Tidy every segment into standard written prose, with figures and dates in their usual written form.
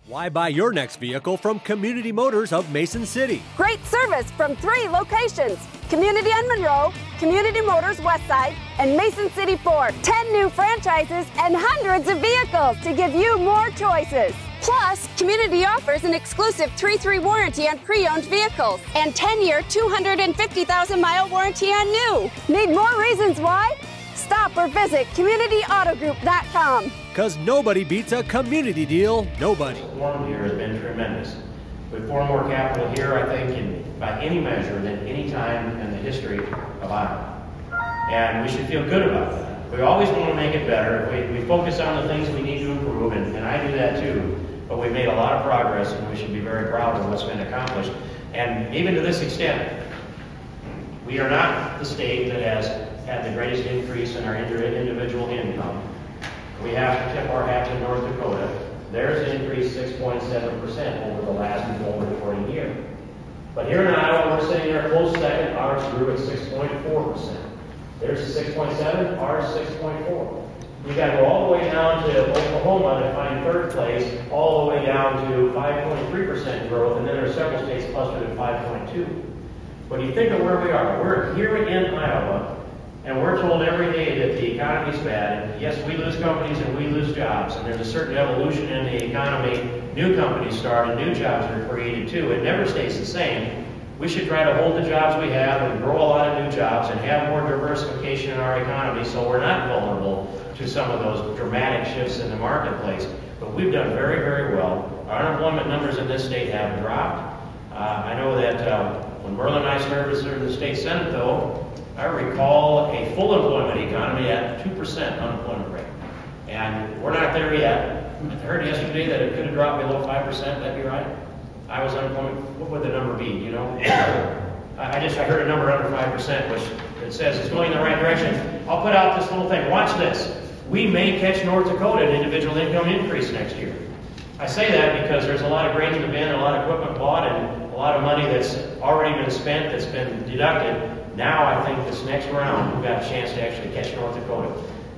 Why buy your next vehicle from Community Motors of Mason City? Great service from 3 locations: Community on Monroe, Community Motors Westside, and Mason City Ford. 10 new franchises and hundreds of vehicles to give you more choices. Plus, Community offers an exclusive 3-3 warranty on pre-owned vehicles and 10-year, 250,000-mile warranty on new. Need more reasons why? Stop or visit CommunityAutoGroup.com. Because nobody beats a community deal, nobody. The forum here has been tremendous. We've poured more capital here, I think, by any measure than any time in the history of Iowa. And we should feel good about that. We always want to make it better. We focus on the things we need to improve, and I do that too. But we've made a lot of progress, and we should be very proud of what's been accomplished. And even to this extent, we are not the state that has had the greatest increase in our individual income. We have to tip our hat to North Dakota. Theirs increased 6.7% over the last reporting year. But here in Iowa, we're sitting there close second. Ours grew at 6.4%. Theirs is 6.7, ours 6.4. You got to go all the way down to Oklahoma to find third place, all the way down to 5.3% growth, and then there are several states clustered at 5.2. When you think of where we are, we're here in Iowa, and we're told every day that the economy's bad. And yes, we lose companies and we lose jobs, and there's a certain evolution in the economy. New companies start and new jobs are created too. It never stays the same. We should try to hold the jobs we have and grow a lot of new jobs and have more diversification in our economy so we're not vulnerable to some of those dramatic shifts in the marketplace. But we've done very, very well. Our unemployment numbers in this state have dropped. I know that when Merlin and I served in the state Senate, though, I recall a full employment economy at 2% unemployment rate. And we're not there yet. I heard yesterday that it could have dropped below 5%. That'd be right. I was unemployment. What would the number be? You know? I heard a number under 5%, which it says it's going in the right direction. I'll put out this little thing. Watch this. We may catch North Dakota an individual income increase next year. I say that because there's a lot of grain in the bin, a lot of equipment bought, and a lot of money that's already been spent, that's been deducted. Now I think this next round, we've got a chance to actually catch North Dakota.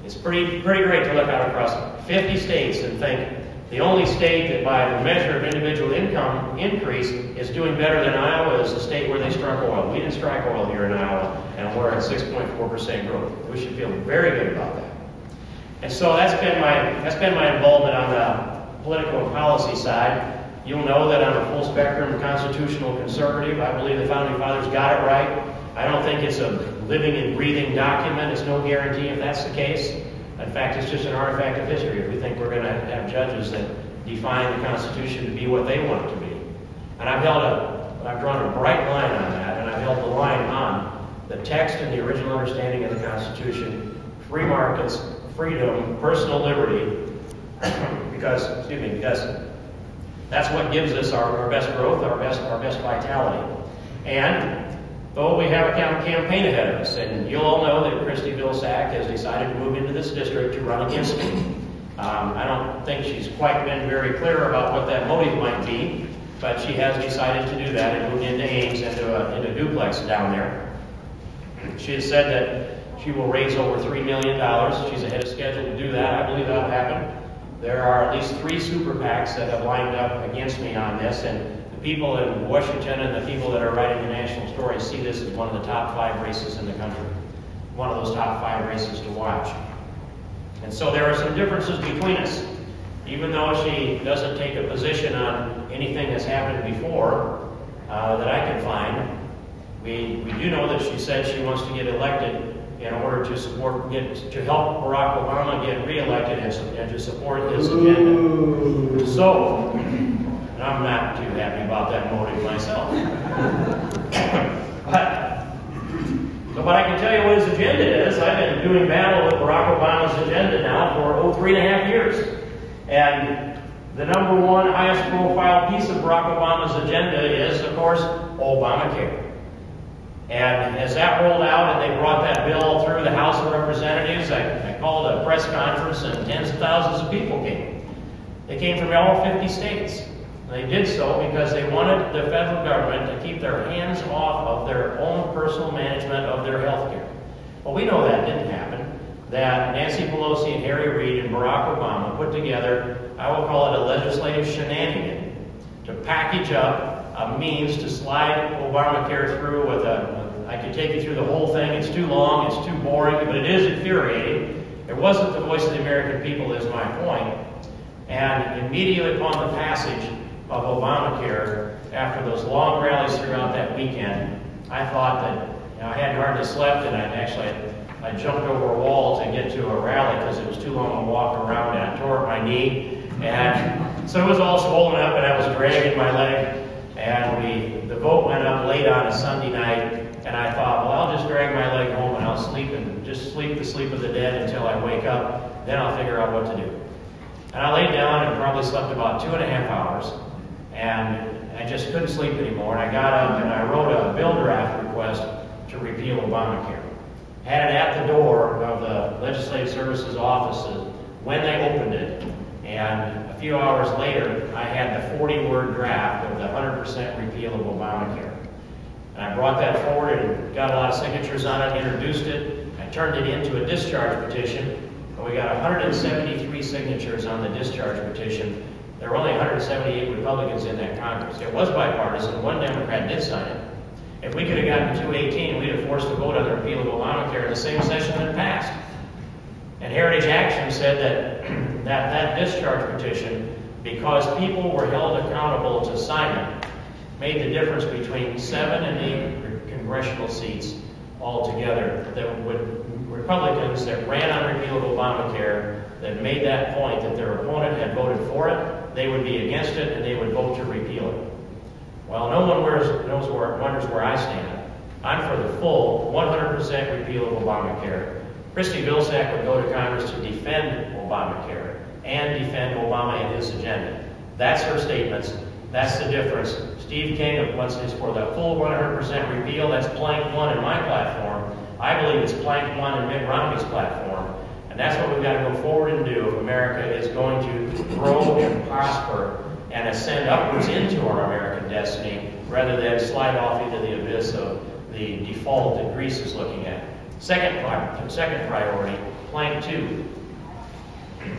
It's pretty great to look out across 50 states and think the only state that by the measure of individual income increase is doing better than Iowa is the state where they struck oil. We didn't strike oil here in Iowa, and we're at 6.4% growth. We should feel very good about that. And so that's been my involvement on the political and policy side. You'll know that I'm a full spectrum constitutional conservative. I believe the Founding Fathers got it right. I don't think it's a living and breathing document. It's no guarantee if that's the case. In fact, it's just an artifact of history if we think we're going to have judges that define the Constitution to be what they want it to be. And I've drawn a bright line on that, and I've held the line on the text and the original understanding of the Constitution, free markets, freedom, personal liberty, because that's what gives us our best growth, our best vitality. And though we have a campaign ahead of us, and you'll all know that Christy Vilsack has decided to move into this district to run against me. I don't think she's quite been very clear about what that motive might be, but she has decided to do that and moved into Ames, into a duplex down there. She has said that she will raise over $3 million. She's ahead of schedule to do that. I believe that'll happen. There are at least 3 super PACs that have lined up against me on this, and people in Washington and the people that are writing the national stories see this as one of the top 5 races in the country. One of those top 5 races to watch. And so there are some differences between us. Even though she doesn't take a position on anything that's happened before that I can find, we do know that she said she wants to get elected in order to help Barack Obama get reelected and to support his agenda. So, and I'm not too happy about that motive myself. But I can tell you what his agenda is. I've been doing battle with Barack Obama's agenda now for 3.5 years. And the #1 highest profile piece of Barack Obama's agenda is, of course, Obamacare. And as that rolled out and they brought that bill through the House of Representatives, I called a press conference and tens of thousands of people came. They came from all 50 states. They did so because they wanted the federal government to keep their hands off of their own personal management of their health care. Well, we know that didn't happen. that Nancy Pelosi and Harry Reid and Barack Obama put together, I will call it a legislative shenanigan, to package up a means to slide Obamacare through with I could take you through the whole thing. It's too long, it's too boring, but it is infuriating. It wasn't the voice of the American people is my point. And immediately upon the passage of Obamacare, after those long rallies throughout that weekend, I thought that I hadn't hardly slept, and I jumped over a wall to get to a rally because it was too long to walk around, and I tore up my knee. And so it was all swollen up, and I was dragging my leg. And the vote went up late on a Sunday night, and I thought, well, I'll just drag my leg home and I'll sleep and just sleep the sleep of the dead until I wake up. Then I'll figure out what to do. And I laid down and probably slept about 2.5 hours, and I just couldn't sleep anymore. And I got up and I wrote a bill draft request to repeal Obamacare. Had it at the door of the Legislative Services offices when they opened it. And a few hours later, I had the 40-word draft of the 100% repeal of Obamacare. And I brought that forward and got a lot of signatures on it, introduced it. I turned it into a discharge petition, and we got 173 signatures on the discharge petition. There were only 178 Republicans in that Congress. It was bipartisan. One Democrat did sign it. If we could have gotten 218, we'd have forced a vote on the repeal of Obamacare in the same session that passed. And Heritage Action said that discharge petition, because people were held accountable to sign it, made the difference between 7 and 8 congressional seats altogether. That Republicans that ran on repeal of Obamacare, that made that point that their opponent had voted for it, they would be against it and they would vote to repeal it. Well, no one wonders where I stand. I'm for the full 100% repeal of Obamacare. Christy Vilsack would go to Congress to defend Obamacare and defend Obama and his agenda. That's her statements. That's the difference. Steve King is for the full 100% repeal. That's plank 1 in my platform. I believe it's plank 1 in Mitt Romney's platform. And that's what we've got to go forward and do if America is going to grow and prosper and ascend upwards into our American destiny, rather than slide off into the abyss of the default that Greece is looking at. Second priority, plank 2,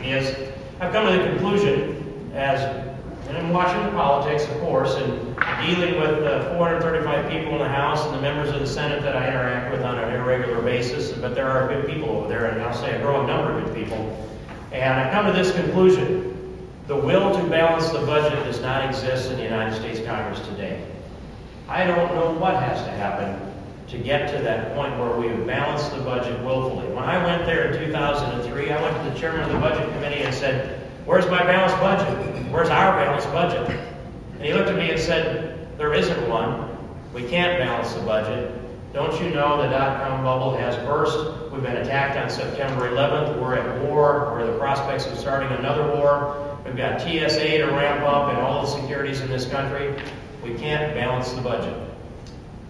is I've come to the conclusion, and I'm watching the politics, of course, and dealing with the 435 people in the House and the members of the Senate that I interact with on an irregular basis, but there are good people over there, and I'll say a growing number of good people. And I've come to this conclusion: the will to balance the budget does not exist in the United States Congress today. I don't know what has to happen to get to that point where we balance the budget willfully. When I went there in 2003, I went to the chairman of the Budget Committee and said, "Where's my balanced budget? Where's our balanced budget?" And he looked at me and said, "There isn't one. We can't balance the budget. Don't you know the dot-com bubble has burst? We've been attacked on September 11th. We're at war. We're the prospects of starting another war. We've got TSA to ramp up and all the securities in this country. We can't balance the budget."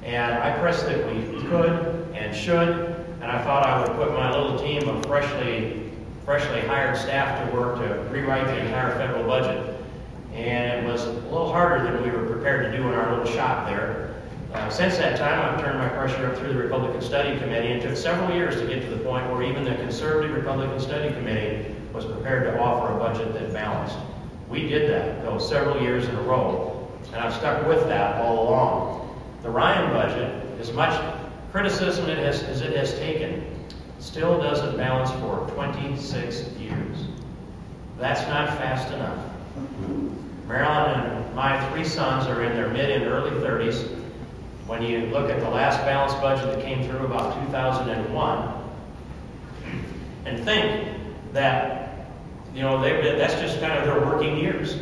And I pressed that we could and should, and I thought I would put my little team of freshly hired staff to work to rewrite the entire federal budget. And it was a little harder than we were prepared to do in our little shop there. Since that time, I've turned my pressure up through the Republican Study Committee, and it took several years to get to the point where even the conservative Republican Study Committee was prepared to offer a budget that balanced. We did that, though, several years in a row, and I've stuck with that all along. The Ryan budget, as much criticism as it has taken, still doesn't balance for 26 years. That's not fast enough. Marilyn and my 3 sons are in their mid and early 30s. When you look at the last balanced budget that came through about 2001, and think that, that's just kind of their working years.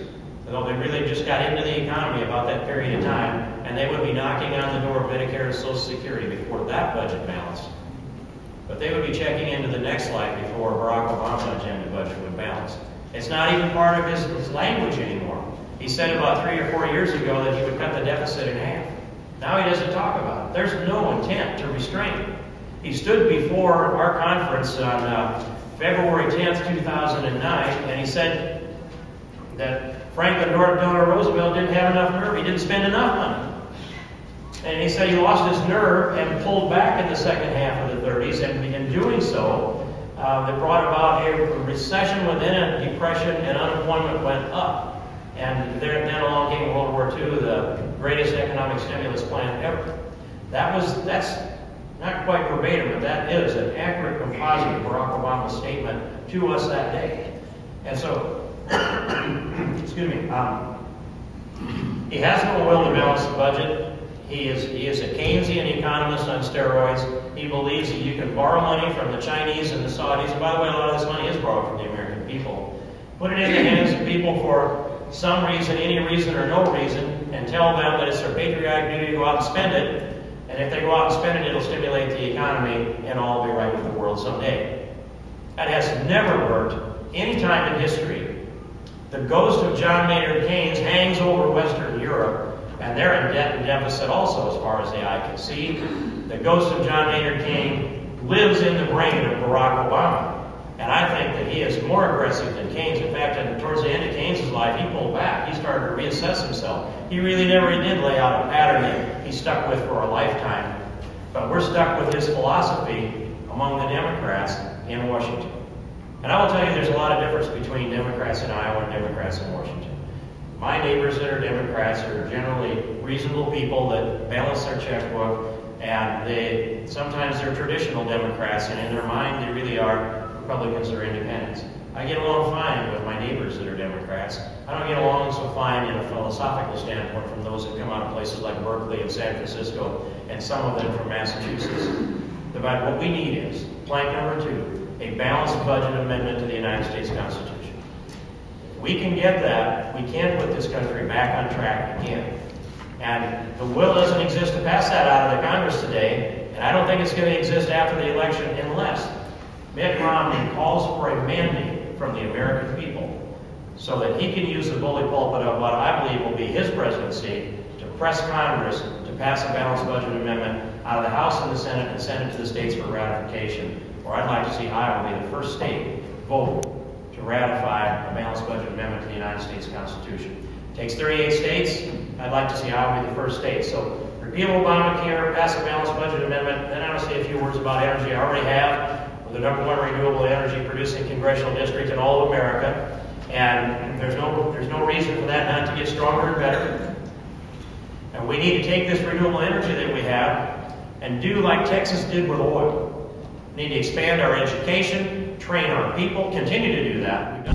They really just got into the economy about that period of time, and they would be knocking on the door of Medicare and Social Security before that budget balanced. But they would be checking into the next life before Barack Obama's agenda budget would balance. It's not even part of his language anymore. He said about 3 or 4 years ago that he would cut the deficit in half. Now he doesn't talk about it. There's no intent to restrain it. He stood before our conference on February 10th, 2009, and he said that Franklin Delano Roosevelt didn't have enough nerve. He didn't spend enough money. And he said he lost his nerve and pulled back in the second half of the 30s, and in doing so, that brought about a recession within a depression, and unemployment went up. And then along came World War II, the greatest economic stimulus plan ever. That's not quite verbatim, but that is an accurate composite of Barack Obama's statement to us that day. And so, excuse me, he has no will to balance the budget. He is a Keynesian economist on steroids. He believes that you can borrow money from the Chinese and the Saudis. And by the way, a lot of this money is borrowed from the American people. Put it in the hands of people for some reason, any reason or no reason, and tell them that it's their patriotic duty to go out and spend it. And if they go out and spend it, it'll stimulate the economy, and all will be right with the world someday. That has never worked any time in history. The ghost of John Maynard Keynes hangs over Western Europe, and they're in debt and deficit also, as far as the eye can see. The ghost of John Maynard Keynes lives in the brain of Barack Obama. And I think that he is more aggressive than Keynes. In fact, towards the end of Keynes' life, he pulled back. He started to reassess himself. He really never did lay out a pattern that he stuck with for a lifetime. But we're stuck with his philosophy among the Democrats in Washington. And I will tell you, there's a lot of difference between Democrats in Iowa and Democrats in Washington. My neighbors that are Democrats are generally reasonable people that balance their checkbook, and sometimes they're traditional Democrats, and in their mind they really are Republicans or independents. I get along fine with my neighbors that are Democrats. I don't get along so fine in a philosophical standpoint from those that come out of places like Berkeley and San Francisco, and some of them from Massachusetts. But what we need is, plank number 2, a balanced budget amendment to the United States Constitution. If we can get that, we can put this country back on track again. And the will doesn't exist to pass that out of the Congress today, and I don't think it's going to exist after the election unless Mitt Romney calls for a mandate from the American people so that he can use the bully pulpit of what I believe will be his presidency to press Congress to pass a balanced budget amendment out of the House and the Senate and send it to the states for ratification. Or I'd like to see Iowa be the first state vote to ratify a balanced budget amendment to the United States Constitution. It takes 38 states. I'd like to see Iowa be the first state. So repeal Obamacare, pass a balanced budget amendment, then I want to say a few words about energy. I already have. The #1 renewable energy producing congressional district in all of America, and there's no reason for that not to get stronger and better. And we need to take this renewable energy that we have and do like Texas did with oil. We need to expand our education, train our people, continue to do that.